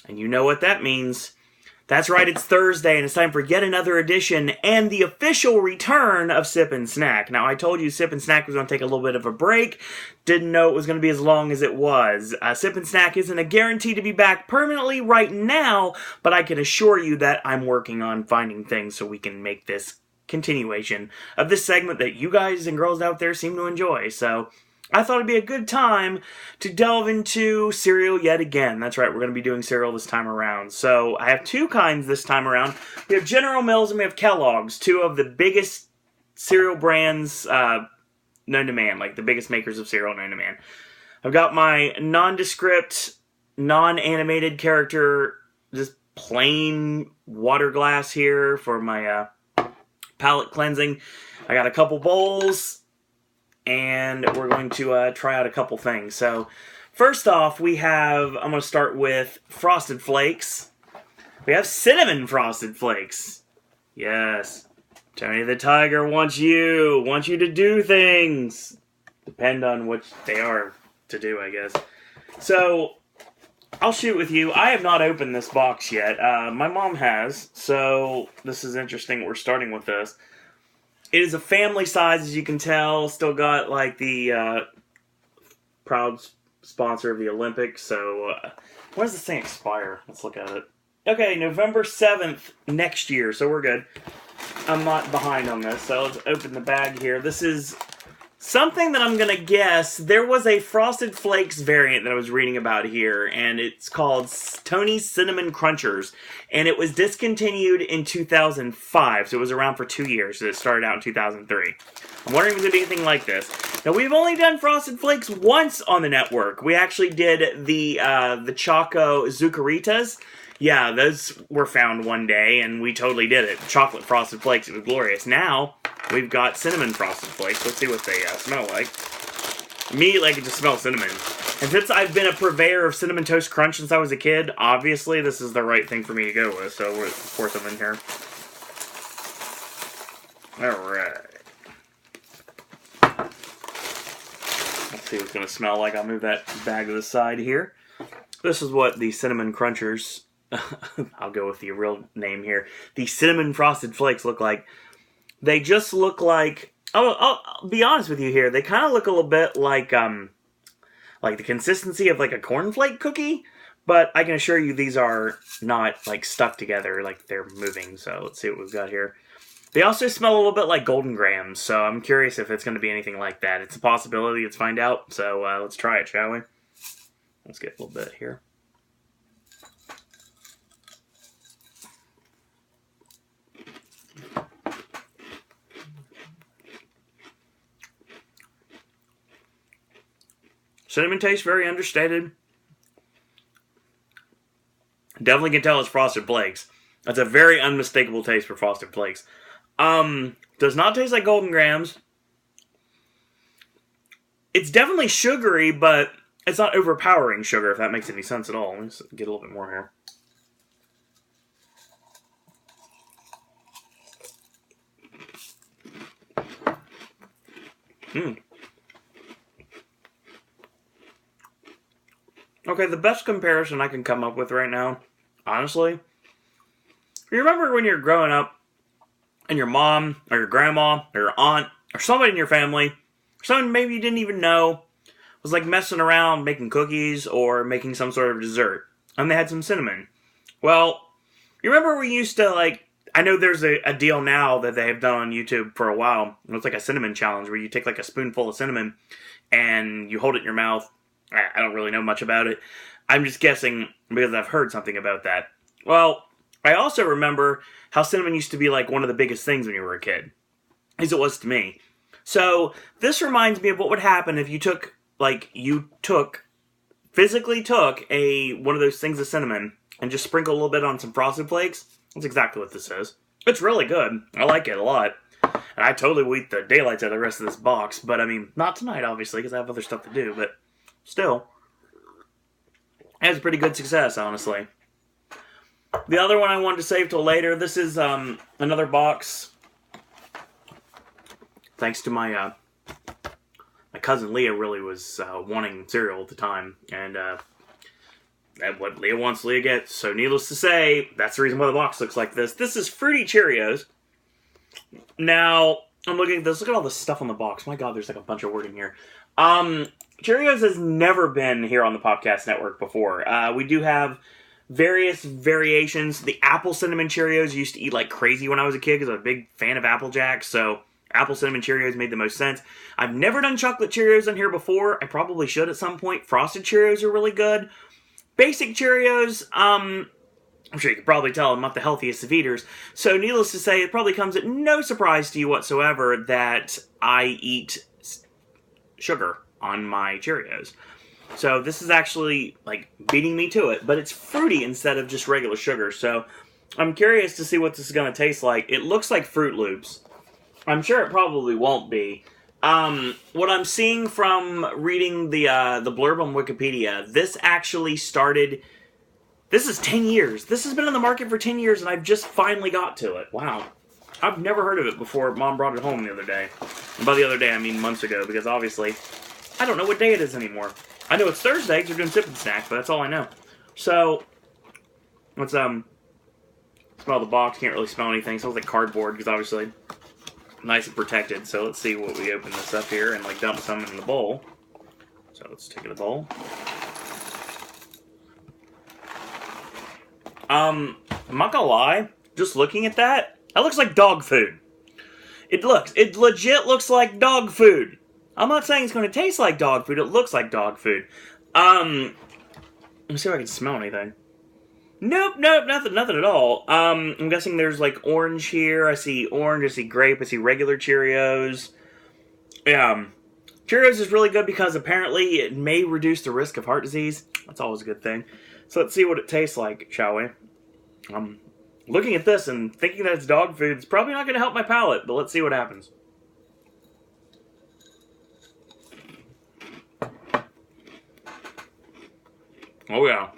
And you know what that means. That's right, it's Thursday, and it's time for yet another edition and the official return of Sip and Snack. Now, I told you Sip and Snack was going to take a little bit of a break. Didn't know it was going to be as long as it was. Sip and Snack isn't a guarantee to be back permanently right now, but I can assure you that I'm working on finding things so we can make this continuation of this segment that you guys and girls out there seem to enjoy. So I thought it'd be a good time to delve into cereal yet again. That's right, we're going to be doing cereal this time around. So I have two kinds this time around. We have General Mills and we have Kellogg's, two of the biggest cereal brands known to man, like the biggest makers of cereal known to man. I've got my nondescript, non-animated character, just plain water glass here for my palate cleansing. I got a couple bowls. And we're going to try out a couple things. So, first off, I'm going to start with Frosted Flakes. We have Cinnamon Frosted Flakes. Yes. Tony the Tiger wants you to do things. Depend on what they are to do, I guess. So, I'll shoot with you. I have not opened this box yet. My mom has, so this is interesting. We're starting with this. It is a family size, as you can tell. Still got, like, the proud sponsor of the Olympics. So, when does this thing expire? Let's look at it. Okay, November 7th next year, so we're good. I'm not behind on this, so let's open the bag here. This is something that I'm going to guess. There was a Frosted Flakes variant that I was reading about here, and it's called Tony's Cinnamon Crunchers, and it was discontinued in 2005, so it was around for 2 years, so it started out in 2003. I'm wondering if there's anything like this. Now, we've only done Frosted Flakes once on the network. We actually did the Choco Zucaritas. Yeah, those were found one day, and we totally did it. Chocolate Frosted Flakes, it was glorious. Now, we've got Cinnamon Frosted Flakes. Let's see what they smell like. Immediately, I can just smell cinnamon. And since I've been a purveyor of Cinnamon Toast Crunch since I was a kid, obviously this is the right thing for me to go with. So, we'll pour some in here. Alright. Let's see what it's going to smell like. I'll move that bag to the side here. This is what the Cinnamon Crunchers, I'll go with the real name here, the Cinnamon Frosted Flakes look like. They just look like, I'll be honest with you here, they kind of look a little bit like the consistency of like a cornflake cookie, but I can assure you these are not like stuck together, like they're moving. So let's see what we've got here. They also smell a little bit like Golden Grahams, so I'm curious if it's going to be anything like that. It's a possibility, let's find out. So let's try it, shall we? Let's get a little bit here. Cinnamon tastes very understated. Definitely can tell it's Frosted Flakes. That's a very unmistakable taste for Frosted Flakes. Does not taste like Golden Grahams. It's definitely sugary, but it's not overpowering sugar, if that makes any sense at all. Let's get a little bit more here. Okay, the best comparison I can come up with right now, honestly, you remember when you're growing up and your mom or your grandma or your aunt or somebody in your family, or someone maybe you didn't even know, was like messing around making cookies or making some sort of dessert, and they had some cinnamon. Well, you remember we used to like, I know there's a deal now that they have done on YouTube for a while. It's like a cinnamon challenge where you take like a spoonful of cinnamon and you hold it in your mouth. I don't really know much about it. I'm just guessing because I've heard something about that. Well, I also remember how cinnamon used to be like one of the biggest things when you were a kid. As it was to me. So, this reminds me of what would happen if you physically took one of those things of cinnamon and just sprinkle a little bit on some Frosted Flakes. That's exactly what this is. It's really good. I like it a lot. And I totally will eat the daylights out of the rest of this box. But, I mean, not tonight, obviously, because I have other stuff to do. But still, it has pretty good success, honestly. The other one I wanted to save till later. This is another box. Thanks to my cousin Leah really was wanting cereal at the time. And what Leah wants, Leah gets. So needless to say, that's the reason why the box looks like this. This is Fruity Cheerios. Now, I'm looking at this. Look at all the stuff on the box. My God, there's like a bunch of wording here. Cheerios has never been here on the Popcast Network before. We do have various variations. The apple cinnamon Cheerios used to eat like crazy when I was a kid because I was a big fan of Apple Jacks. So apple cinnamon Cheerios made the most sense. I've never done chocolate Cheerios on here before. I probably should at some point. Frosted Cheerios are really good. Basic Cheerios, I'm sure you can probably tell I'm not the healthiest of eaters. So needless to say, it probably comes at no surprise to you whatsoever that I eat sugar on my Cheerios. So this is actually like beating me to it, but it's fruity instead of just regular sugar. So I'm curious to see what this is going to taste like. It looks like Fruit Loops. I'm sure it probably won't be. What I'm seeing from reading the blurb on Wikipedia, this actually started. This is 10 years. This has been on the market for 10 years, and I've just finally got to it. Wow. I've never heard of it before Mom brought it home the other day. And by the other day, I mean months ago, because obviously, I don't know what day it is anymore. I know it's Thursday, because we're doing Sip and Snack, but that's all I know. So, let's, smell the box. Can't really smell anything. It smells like cardboard, because obviously, nice and protected. So, let's see what we open this up here and, like, dump some in the bowl. So, let's take it in the bowl. I'm not gonna lie, just looking at that looks like dog food. It legit looks like dog food. I'm not saying it's gonna taste like dog food, it looks like dog food. Let me see if I can smell anything. Nope, nothing at all. I'm guessing there's like orange here, I see orange, I see grape, I see regular Cheerios. Yeah, Cheerios is really good because apparently it may reduce the risk of heart disease. That's always a good thing. So let's see what it tastes like, shall we? Looking at this and thinking that it's dog food, it's probably not going to help my palate, but let's see what happens. Oh yeah.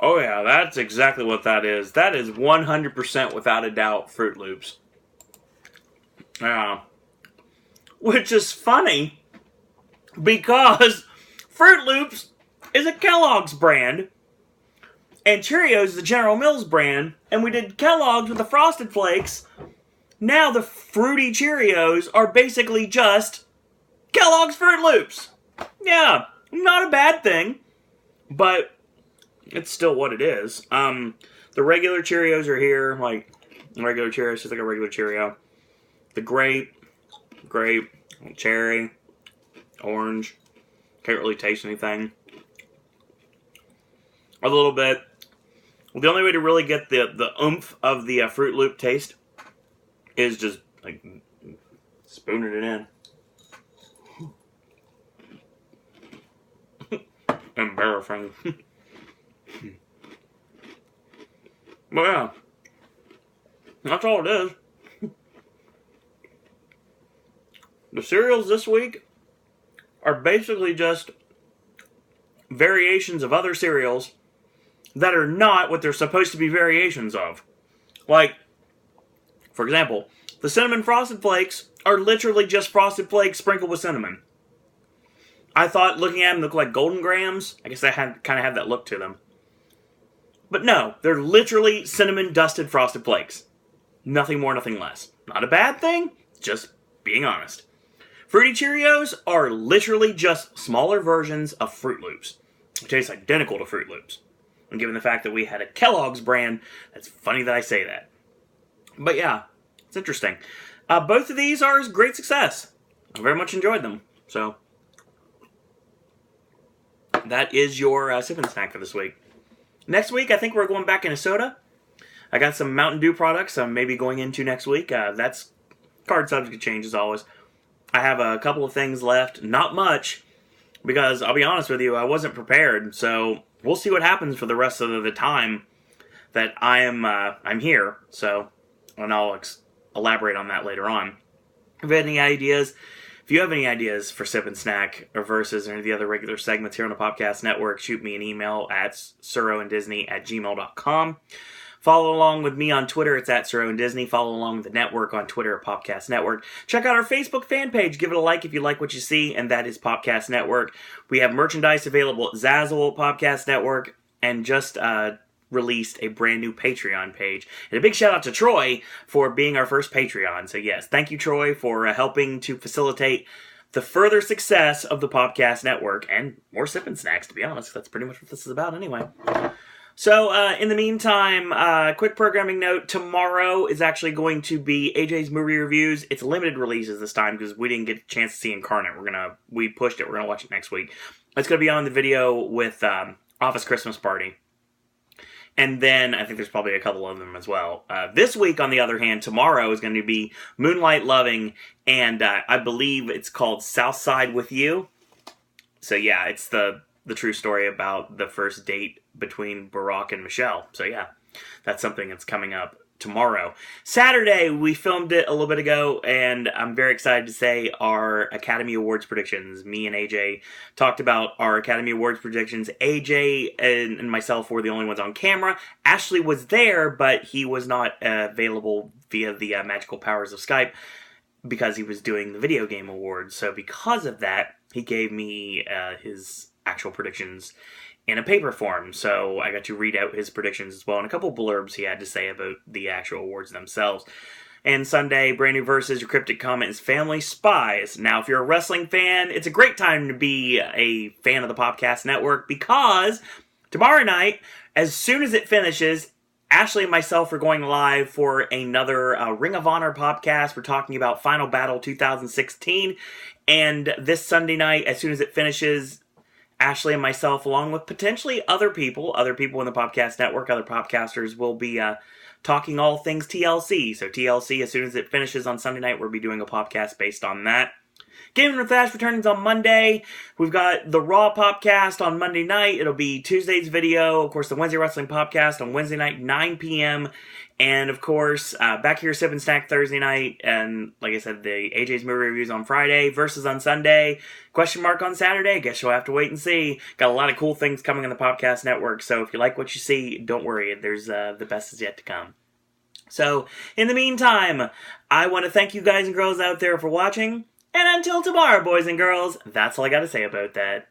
Oh yeah, that's exactly what that is. That is 100% without a doubt Fruit Loops. Yeah. Which is funny, because Fruit Loops is a Kellogg's brand, and Cheerios is a General Mills brand, and we did Kellogg's with the Frosted Flakes. Now the Fruity Cheerios are basically just Kellogg's Fruit Loops. Yeah, not a bad thing, but it's still what it is. The regular Cheerios are here, like, regular Cheerios, just like a regular Cheerio. The grape, cherry, orange. Can't really taste anything. A little bit. The only way to really get the oomph of the Fruit Loop taste is just like spooning it in. Embarrassing. But yeah, that's all it is. The cereals this week are basically just variations of other cereals that are not what they're supposed to be variations of. Like, for example, the Cinnamon Frosted Flakes are literally just Frosted Flakes sprinkled with cinnamon. I thought looking at them looked like Golden Grahams. I guess they kind of have that look to them. But no, they're literally cinnamon dusted Frosted Flakes. Nothing more, nothing less. Not a bad thing, just being honest. Fruity Cheerios are literally just smaller versions of Fruit Loops. It tastes identical to Fruit Loops. And given the fact that we had a Kellogg's brand, that's funny that I say that. But yeah, it's interesting. Both of these are a great success. I very much enjoyed them. So, that is your Sip and Snack for this week. Next week, I think we're going back into soda. I got some Mountain Dew products I'm maybe going into next week. That's card subject to change as always. I have a couple of things left, not much, because I'll be honest with you, I wasn't prepared, so we'll see what happens for the rest of the time that I'm here, so, and I'll elaborate on that later on. If you have any ideas for Sip and Snack or Versus or any of the other regular segments here on the Popcast Network, shoot me an email at SirOwenDisney@gmail.com. Follow along with me on Twitter. It's at SirOwenDisney. Follow along with the network on Twitter at Popcast Network. Check out our Facebook fan page. Give it a like if you like what you see, and that is Popcast Network. We have merchandise available at Zazzle, Popcast Network, and just released a brand new Patreon page. And a big shout out to Troy for being our first Patreon. So yes, thank you, Troy, for helping to facilitate the further success of the Popcast Network and more Sippin' Snacks, to be honest. That's pretty much what this is about anyway. So, in the meantime, quick programming note. Tomorrow is actually going to be AJ's movie reviews. It's limited releases this time because we didn't get a chance to see Incarnate. We pushed it. We're going to watch it next week. It's going to be on the video with Office Christmas Party. And then, I think there's probably a couple of them as well. This week, on the other hand, tomorrow is going to be Moonlight Loving, and I believe it's called Southside With You. So yeah, it's the true story about the first date between Barack and Michelle. So yeah, that's something that's coming up tomorrow. Saturday, we filmed it a little bit ago, and I'm very excited to say our Academy Awards predictions. Me and AJ talked about our Academy Awards predictions. AJ and myself were the only ones on camera. Ashley was there, but he was not available via the magical powers of Skype because he was doing the video game awards. So because of that, he gave me his actual predictions in a paper form, so I got to read out his predictions as well, and a couple blurbs he had to say about the actual awards themselves. And Sunday, brand new versus, your cryptic comment is Family Spies. Now, if you're a wrestling fan, it's a great time to be a fan of the Popcast Network, because tomorrow night, as soon as it finishes, Ashley and myself are going live for another Ring of Honor podcast. We're talking about Final Battle 2016, and this Sunday night, as soon as it finishes, Ashley and myself, along with potentially other people in the Popcast Network, other podcasters, will be talking all things TLC. So TLC, as soon as it finishes on Sunday night, we'll be doing a podcast based on that. Gaming with Ash returns on Monday. We've got the Raw Popcast on Monday night. It'll be Tuesday's video. Of course, the Wednesday Wrestling Popcast on Wednesday night, 9 p.m. And, of course, back here, Sip and Snack Thursday night. And, like I said, the AJ's movie reviews on Friday versus on Sunday. Question mark on Saturday. Guess you'll have to wait and see. Got a lot of cool things coming on the Popcast Network. So if you like what you see, don't worry. There's the best is yet to come. So, in the meantime, I want to thank you guys and girls out there for watching. And until tomorrow, boys and girls, that's all I got to say about that.